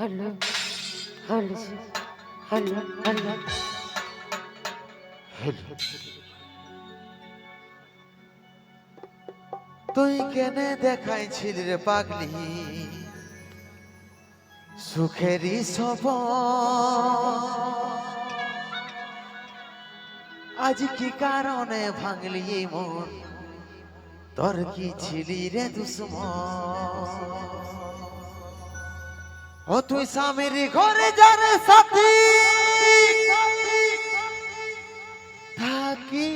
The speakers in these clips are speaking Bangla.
Hello hello hello hello hello. তুই কেনে দেখাইছিলি রে পাগলি সুখেরই সব আজ কি কারণে ভাঙলি মন তোর কি ছিলি রে দুশ্মন ও তুই স্বামীর ঘরে যারে সাথী থাকি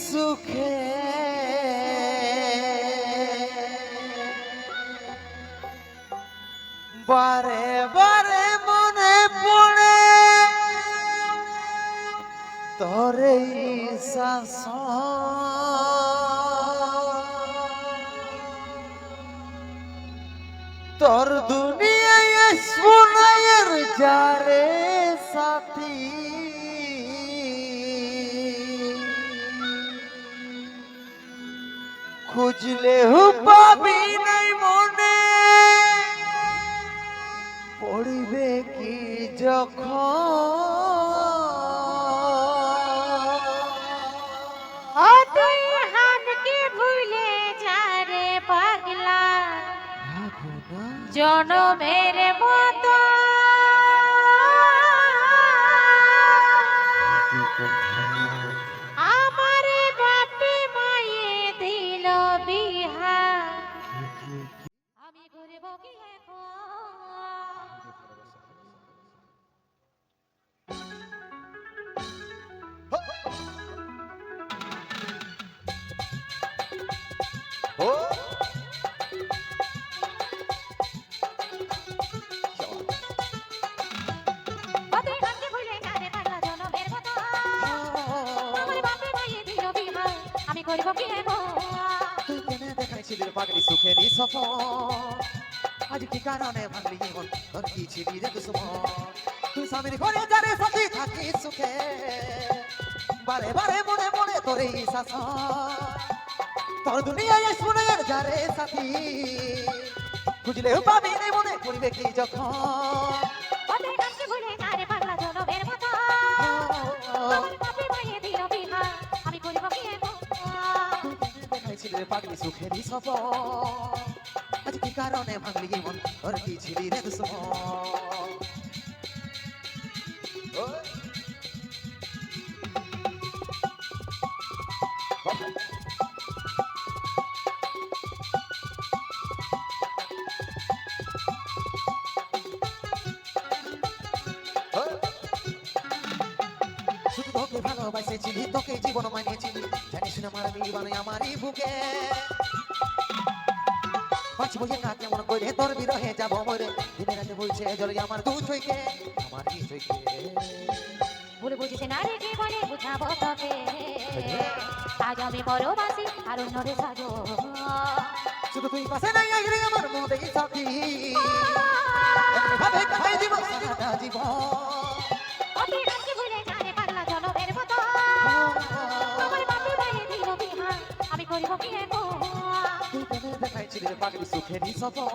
সুখে বারে বারে মনে পড়ে তোরে তোর দুনিয়ায় সোনায়ের যারে সাথী খুঁজলে পাবি নাই মনে পড়িবে কি যখন তুই হানকে ভুলে যা রে পাগলা জনমের মতো আমার বাপে মায়ে দিল বিহা আমি করব কি এখন করব কি এখন তুই কেনে দেখাইছিলি পাগলি সুখেরই সফর আজ কি কারণে ভাঙলি মন তোর কি ছিলি রে দুশ্মন তুই স্বামীর ঘরে যারে সাথী থাকি সুখে বারে বারে মনে পড়ে তোর এই শাসন তোর দুনিয়ায় সোনার যারে সাথী খুঁজলেও পাবি নাই মনে পড়িবে কি যখন ওদের নামকে ভুলে যা রে পাগলা জনমের মতো আমার বাপে মায়ে দিল বিহা আমি করব কি এখন দেখাইছিলি পাগলি সুখেরই সফর আজ কি কারণে ভাঙলি মন তোর কি ছিলি রে দুশ্মন শুধু তোকে ভালোবাসেছিলি তোকে জীবন মানিয়েছিলি জানিস না মারবি বানাই আমারই বুকে বাঁচবো একা কেমন করে তোর বিরহে যাব মরে দিনে রাতে বলছে জলে আমার দু চৈকে আমারই চৈকে ভুল বুঝিস না রে কি বলে বুঝাবো তোকে আজ আমি পরবাসী আর অন্যরে সাজো শুধু তুই পাশে নাই আগরে আমার মনেই সাথী ভাবে খাই দিব সারা জীবন ওদের নামকে ভুলে যা রে পাগলা জনমের মতো আমার বাপে মায়ে দিল বিহা আমি করব কি এখন তুই কেনে দেখাইছিলি পাগলি সুখেরই সফর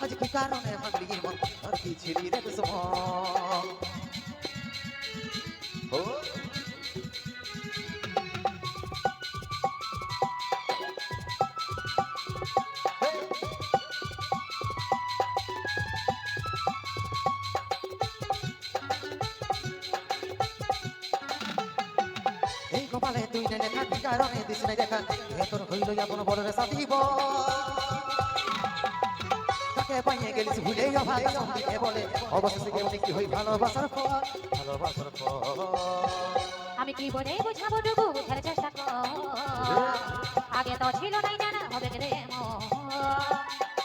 আজ কি কারণে ভাঙলি মন তোর কি ছিলি রে দুশ্মন এই কপালে তুই নেলে থাকি কারণে দিস নাই দেখা তোর হইল আপন বড়রে সাথী তাকে পাইয়ে গেলিস ভুলে ভাই সঙ্গে বলে অবশেষে কেউ কি হই ভালোবাসার ফল ভালোবাসার ফল আমি কি বলে বুঝাবো টুকু বুঝার চেষ্টা কর আগে তো ছিল নাই জানা হবে রে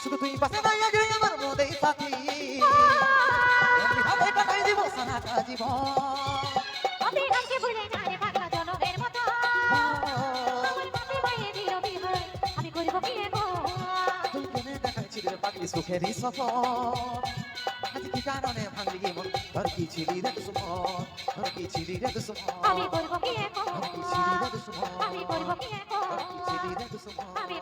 শুধু তুই পাশে নাই আগে আমার মনেই সাথী এমনি ভাবে কাটাই দিব সারাটা জীবন ওদের নামকে ভুলে যা রে পাগলা জনমের মতো আমার বাপে মায়ে দিল বিহা আমি করব কি এখন তুই কেনে দেখাইছিলি পাগলি সুখেরই সফর আজ কি কারণে ভাঙলি মন তোর কি ছিলি রে দুশ্মন তোর কি ছিলি রে দুশ্মন আমি করব কি এখন তোর কি ছিলি রে দুশ্মন আমি করব কি এখন তোর কি ছিলি রে দুশ্মন আমি